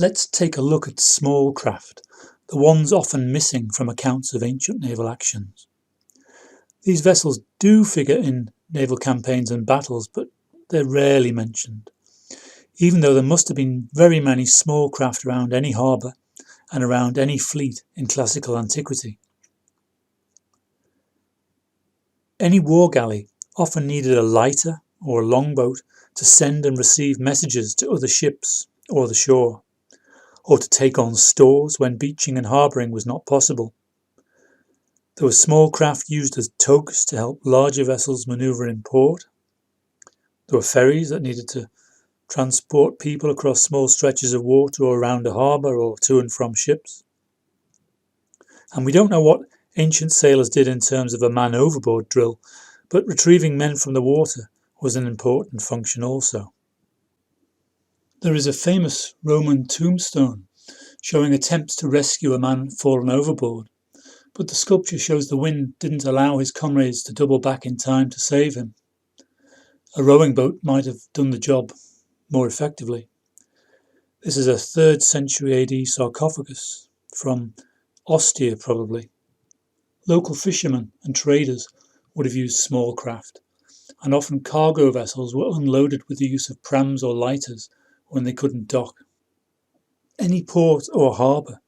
Let's take a look at small craft, the ones often missing from accounts of ancient naval actions. These vessels do figure in naval campaigns and battles, but they're rarely mentioned, even though there must have been very many small craft around any harbour and around any fleet in classical antiquity. Any war galley often needed a lighter or a longboat to send and receive messages to other ships or the shore, or to take on stores when beaching and harbouring was not possible. There were small craft used as tugs to help larger vessels manoeuvre in port. There were ferries that needed to transport people across small stretches of water or around a harbour or to and from ships. And we don't know what ancient sailors did in terms of a man overboard drill, but retrieving men from the water was an important function also. There is a famous Roman tombstone showing attempts to rescue a man fallen overboard, but the sculpture shows the wind didn't allow his comrades to double back in time to save him. A rowing boat might have done the job more effectively. This is a 3rd century AD sarcophagus from Ostia probably. Local fishermen and traders would have used small craft, and often cargo vessels were unloaded with the use of prams or lighters when they couldn't dock. Any port or harbour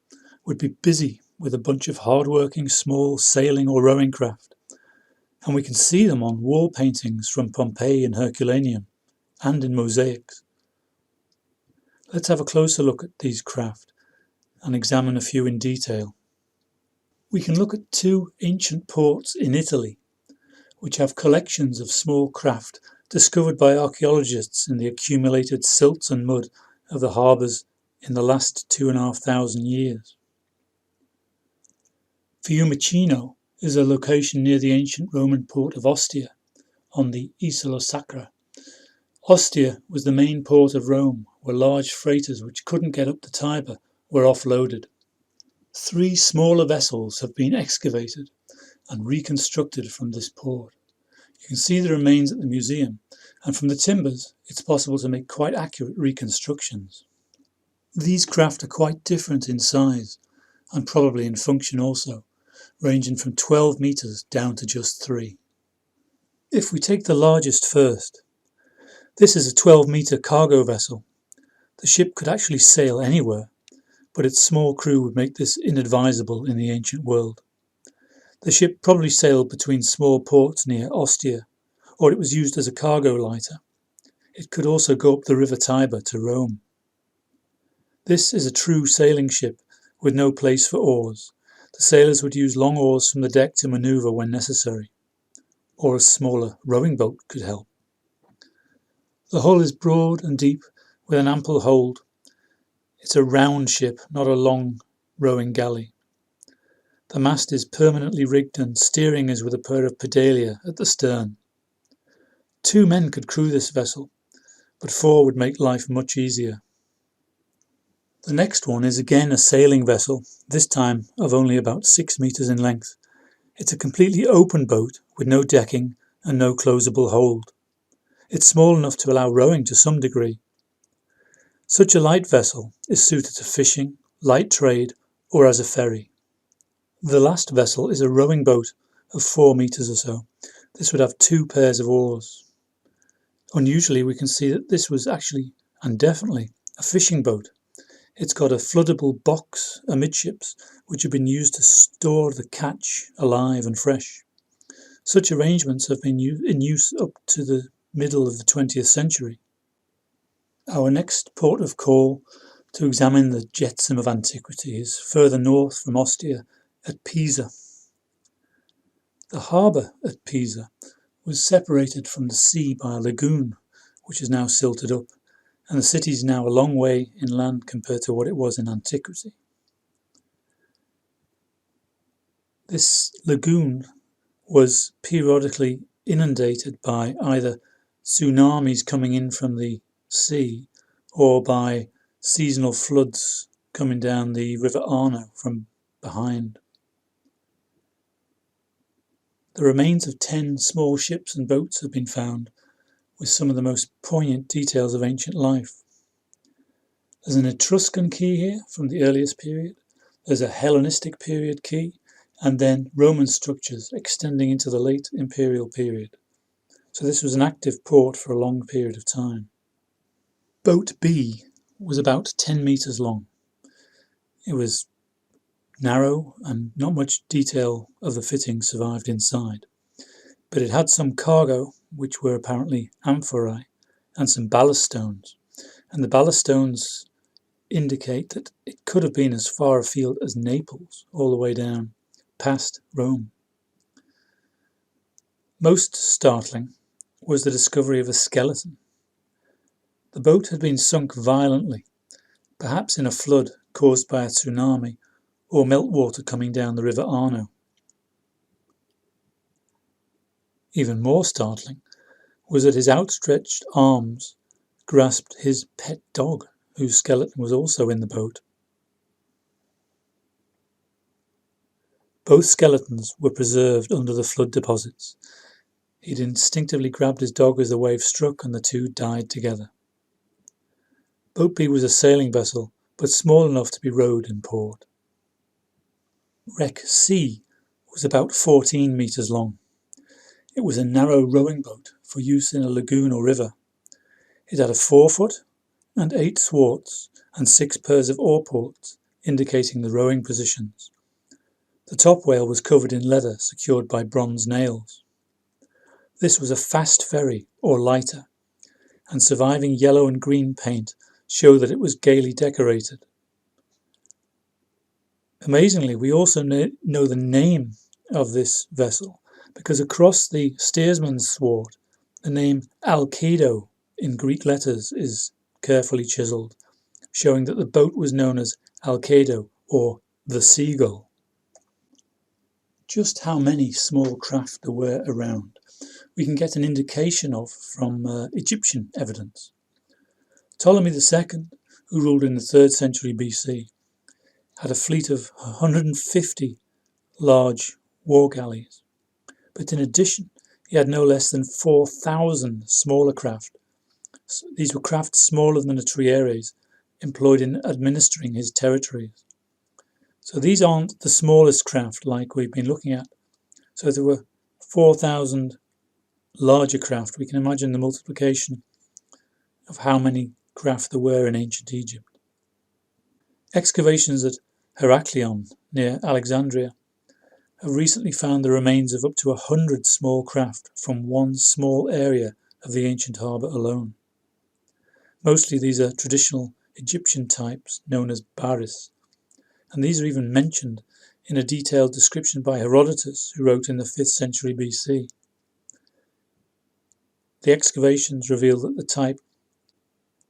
would be busy with a bunch of hard-working small sailing or rowing craft, and we can see them on wall paintings from Pompeii and Herculaneum, and in mosaics. Let's have a closer look at these craft and examine a few in detail. We can look at 2 ancient ports in Italy, which have collections of small craft discovered by archaeologists in the accumulated silts and mud of the harbours in the last 2,500 years. Fiumicino is a location near the ancient Roman port of Ostia on the Isola Sacra. Ostia was the main port of Rome, where large freighters which couldn't get up the Tiber were offloaded. 3 smaller vessels have been excavated and reconstructed from this port. You can see the remains at the museum, and from the timbers it's possible to make quite accurate reconstructions. These craft are quite different in size, and probably in function also, ranging from 12 metres down to just 3. If we take the largest first, this is a 12-metre cargo vessel. The ship could actually sail anywhere, but its small crew would make this inadvisable in the ancient world. The ship probably sailed between small ports near Ostia, or it was used as a cargo lighter. It could also go up the river Tiber to Rome. This is a true sailing ship with no place for oars. The sailors would use long oars from the deck to manoeuvre when necessary, or a smaller rowing boat could help. The hull is broad and deep with an ample hold. It's a round ship, not a long rowing galley. The mast is permanently rigged and steering is with a pair of pedalia at the stern. 2 men could crew this vessel, but 4 would make life much easier. The next one is again a sailing vessel, this time of only about 6 metres in length. It's a completely open boat with no decking and no closable hold. It's small enough to allow rowing to some degree. Such a light vessel is suited to fishing, light trade, or as a ferry. The last vessel is a rowing boat of 4 metres or so. This would have 2 pairs of oars. Unusually, we can see that this was actually, and definitely, a fishing boat. It's got a floodable box amidships, which have been used to store the catch alive and fresh. Such arrangements have been in use up to the middle of the 20th century. Our next port of call to examine the jetsam of antiquity is further north from Ostia at Pisa. The harbour at Pisa was separated from the sea by a lagoon, which is now silted up, and the city is now a long way inland compared to what it was in antiquity. This lagoon was periodically inundated by either tsunamis coming in from the sea or by seasonal floods coming down the River Arno from behind. The remains of 10 small ships and boats have been found, with some of the most poignant details of ancient life. There's an Etruscan key here from the earliest period, there's a Hellenistic period key, and then Roman structures extending into the late imperial period. So this was an active port for a long period of time. Boat B was about 10 metres long. It was narrow and not much detail of the fitting survived inside. But it had some cargo, which were apparently amphorae, and some ballast stones. And the ballast stones indicate that it could have been as far afield as Naples, all the way down past Rome. Most startling was the discovery of a skeleton. The boat had been sunk violently, perhaps in a flood caused by a tsunami or meltwater coming down the river Arno. Even more startling was that his outstretched arms grasped his pet dog, whose skeleton was also in the boat. Both skeletons were preserved under the flood deposits. He'd instinctively grabbed his dog as the wave struck, and the two died together. Boat B was a sailing vessel, but small enough to be rowed in port. Wreck C was about 14 metres long. It was a narrow rowing boat for use in a lagoon or river. It had a forefoot and 8 thwarts and 6 pairs of oar ports, indicating the rowing positions. The top whale was covered in leather secured by bronze nails. This was a fast ferry or lighter, and surviving yellow and green paint showed that it was gaily decorated. Amazingly, we also know the name of this vessel, because across the steersman's thwart, the name ALKEDO in Greek letters is carefully chiselled, showing that the boat was known as ALKEDO or the Seagull. Just how many small craft there were around, we can get an indication of from Egyptian evidence. Ptolemy II, who ruled in the 3rd century BC, had a fleet of 150 large war galleys, but in addition he had no less than 4,000 smaller craft. These were craft smaller than the TRIERES, employed in administering his territories. So these aren't the smallest craft like we've been looking at. So there were 4,000 larger craft. We can imagine the multiplication of how many craft there were in ancient Egypt. Excavations at Heraklion, near Alexandria, have recently found the remains of up to 100 small craft from one small area of the ancient harbour alone. Mostly these are traditional Egyptian types known as baris, and these are even mentioned in a detailed description by Herodotus, who wrote in the 5th century BC. The excavations reveal that the type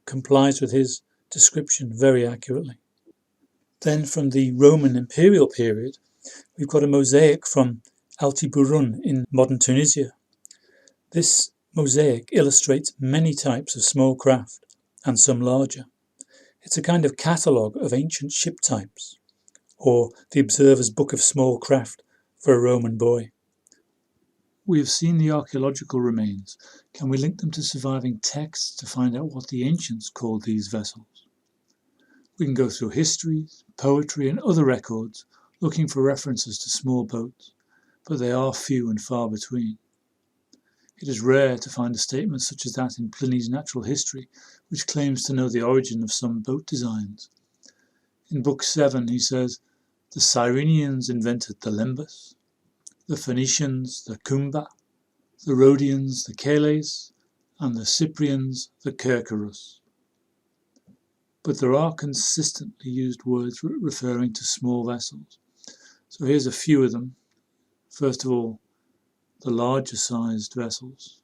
complies with his description very accurately. Then from the Roman imperial period, we've got a mosaic from Altiburun in modern Tunisia. This mosaic illustrates many types of small craft, and some larger. It's a kind of catalogue of ancient ship types, or the Observer's Book of Small Craft for a Roman boy. We have seen the archaeological remains. Can we link them to surviving texts to find out what the ancients called these vessels? We can go through history, poetry and other records looking for references to small boats, but they are few and far between. It is rare to find a statement such as that in Pliny's Natural History, which claims to know the origin of some boat designs. In Book 7 he says, the Cyrenians invented the lembus, the Phoenicians the kumba, the Rhodians the KELES, and the Cyprians the kerkerus. But there are consistently used words referring to small vessels. So here's a few of them. First of all, the larger sized vessels,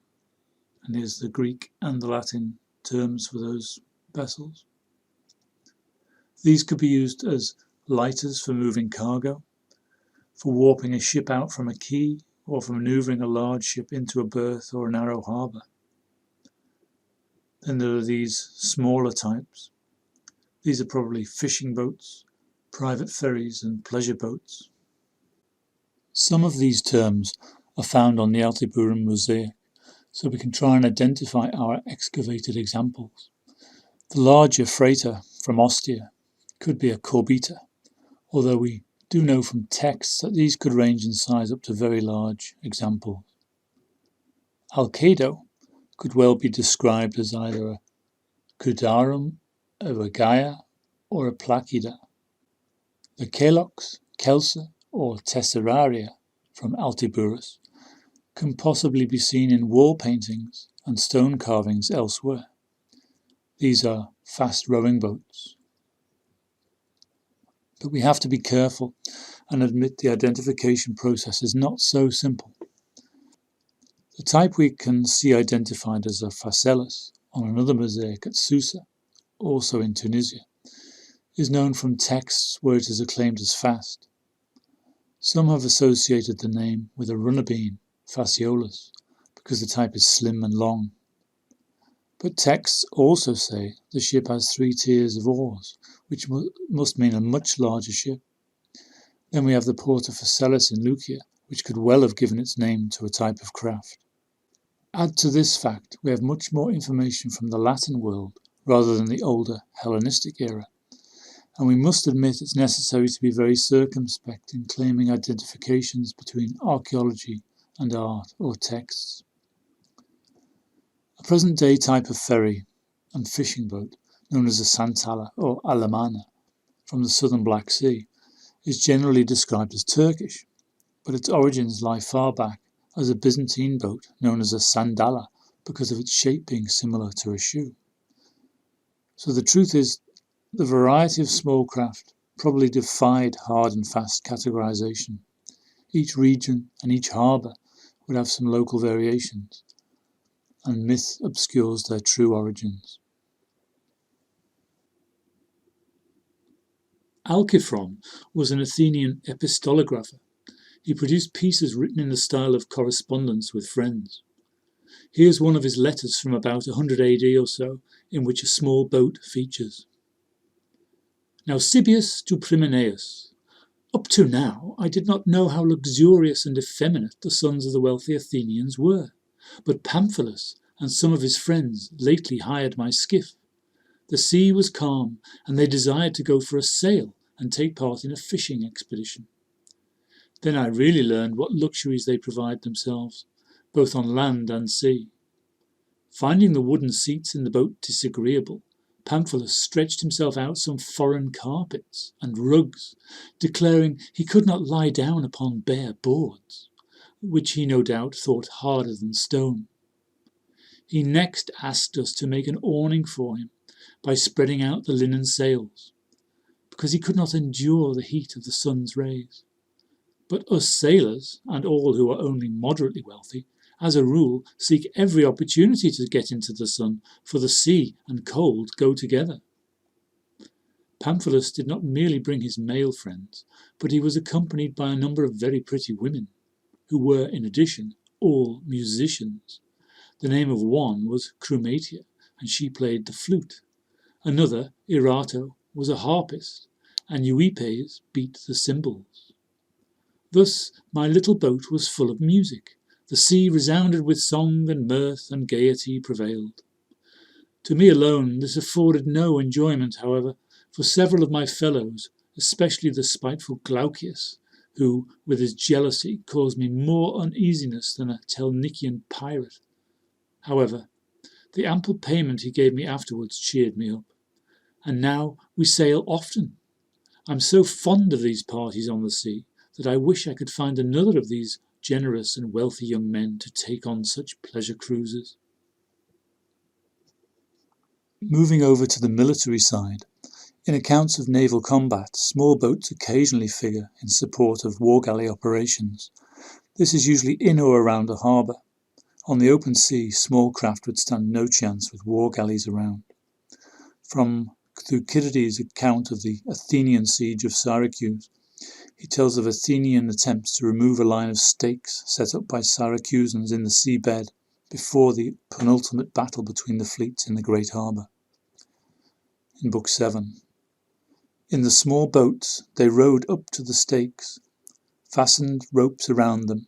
and here's the Greek and the Latin terms for those vessels. These could be used as lighters for moving cargo, for warping a ship out from a quay, or for manoeuvring a large ship into a berth or a narrow harbour. Then there are these smaller types. These are probably fishing boats, private ferries and pleasure boats. Some of these terms are found on the Altiburun mosaic, so we can try and identify our excavated examples. The larger freighter from Ostia could be a corbeta, although we do know from texts that these could range in size up to very large examples. ALKEDO could well be described as either a QUADRIREME, a VEGEIIA, or a PLACIDA. The CELOX, KELES, or TESSERARIA from Altiburus can possibly be seen in wall paintings and stone carvings elsewhere. These are fast rowing boats. But we have to be careful and admit the identification process is not so simple. The type we can see identified as a phaselis on another mosaic at Susa, also in Tunisia, is known from texts where it is acclaimed as fast. Some have associated the name with a runner beam, fasciolis, because the type is slim and long. But texts also say the ship has 3 tiers of oars, which must mean a much larger ship. Then we have the Porta Phaselis in Lycia, which could well have given its name to a type of craft. Add to this fact, we have much more information from the Latin world rather than the older Hellenistic era, and we must admit it's necessary to be very circumspect in claiming identifications between archaeology and art or texts. A present-day type of ferry and fishing boat, known as a santala or alamana, from the southern Black Sea, is generally described as Turkish, but its origins lie far back as a Byzantine boat known as a sandala because of its shape being similar to a shoe. So the truth is, the variety of small craft probably defied hard and fast categorization. Each region and each harbour would have some local variations, and myth obscures their true origins. Alciphron was an Athenian epistolographer. He produced pieces written in the style of correspondence with friends. Here's one of his letters from about 100 AD or so, in which a small boat features. Nausibius to Primeneus. Up to now, I did not know how luxurious and effeminate the sons of the wealthy Athenians were, but Pamphilus and some of his friends lately hired my skiff. The sea was calm, and they desired to go for a sail and take part in a fishing expedition. Then I really learned what luxuries they provide themselves, both on land and sea. Finding the wooden seats in the boat disagreeable, Pamphilus stretched himself out some foreign carpets and rugs, declaring he could not lie down upon bare boards, which he no doubt thought harder than stone. He next asked us to make an awning for him by spreading out the linen sails, because he could not endure the heat of the sun's rays. But us sailors, and all who are only moderately wealthy, as a rule seek every opportunity to get into the sun, for the sea and cold go together. Pamphilus did not merely bring his male friends, but he was accompanied by a number of very pretty women, who were, in addition, all musicians. The name of one was Chromatia, and she played the flute. Another, Erato, was a harpist, and Euipes beat the cymbals. Thus my little boat was full of music. The sea resounded with song, and mirth and gaiety prevailed. To me alone this afforded no enjoyment, however, for several of my fellows, especially the spiteful Glaucius, who, with his jealousy, caused me more uneasiness than a Telnician pirate. However, the ample payment he gave me afterwards cheered me up. And now we sail often. I'm so fond of these parties on the sea that I wish I could find another of these generous and wealthy young men to take on such pleasure cruises. Moving over to the military side, in accounts of naval combat, small boats occasionally figure in support of war galley operations. This is usually in or around a harbour. On the open sea, small craft would stand no chance with war galleys around. From Thucydides' account of the Athenian siege of Syracuse, he tells of Athenian attempts to remove a line of stakes set up by Syracusans in the seabed before the penultimate battle between the fleets in the great harbour. In Book 7. In the small boats they rowed up to the stakes, fastened ropes around them,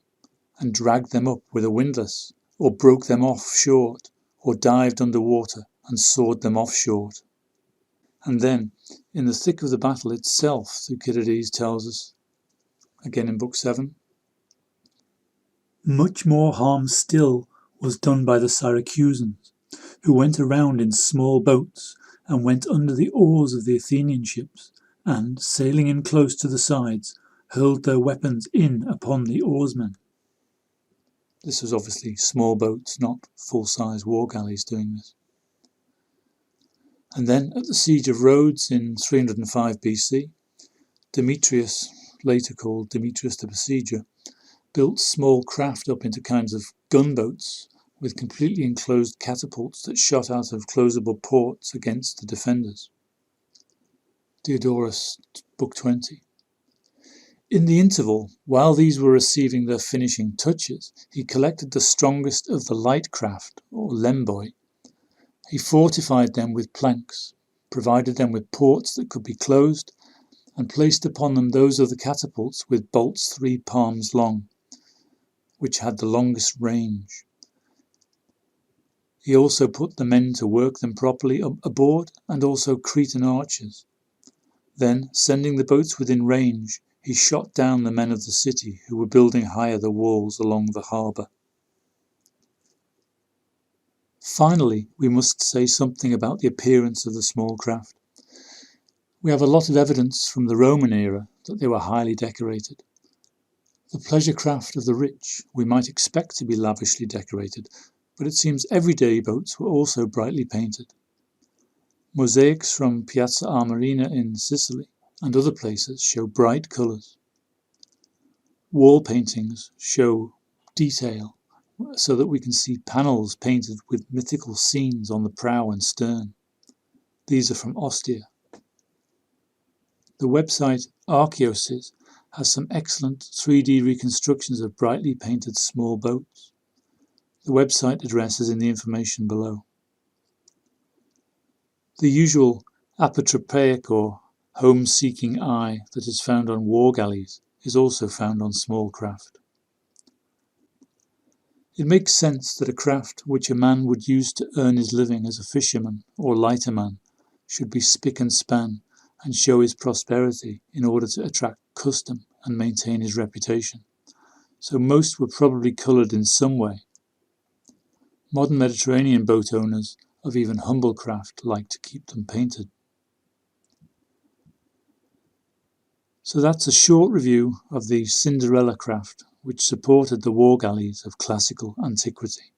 and dragged them up with a windlass, or broke them off short, or dived under water and sawed them off short. And then, in the thick of the battle itself, Thucydides tells us, again in Book 7, much more harm still was done by the Syracusans, who went around in small boats, and went under the oars of the Athenian ships, and, sailing in close to the sides, hurled their weapons in upon the oarsmen. This was obviously small boats, not full-size war galleys doing this. And then, at the siege of Rhodes in 305 BC, Demetrius, later called Demetrius the Besieger, built small craft up into kinds of gunboats with completely enclosed catapults that shot out of closable ports against the defenders. Diodorus, Book 20. In the interval, while these were receiving their finishing touches, he collected the strongest of the light craft, or lemboi. He fortified them with planks, provided them with ports that could be closed, and placed upon them those of the catapults with bolts 3 palms long, which had the longest range. He also put the men to work them properly aboard, and also Cretan archers. Then, sending the boats within range, he shot down the men of the city who were building higher the walls along the harbour. Finally, we must say something about the appearance of the small craft. We have a lot of evidence from the Roman era that they were highly decorated. The pleasure craft of the rich we might expect to be lavishly decorated, but it seems everyday boats were also brightly painted. Mosaics from Piazza Armerina in Sicily and other places show bright colours. Wall paintings show detail, so that we can see panels painted with mythical scenes on the prow and stern. These are from Ostia. The website WAR-GALLEYS has some excellent 3D reconstructions of brightly painted small boats. The website address is in the information below. The usual apotropaic or home-seeking eye that is found on war galleys is also found on small craft. It makes sense that a craft which a man would use to earn his living as a fisherman or lighterman should be spick and span and show his prosperity in order to attract custom and maintain his reputation. So most were probably coloured in some way. Modern Mediterranean boat owners of even humble craft like to keep them painted. So that's a short review of the Cinderella craft which supported the war galleys of classical antiquity.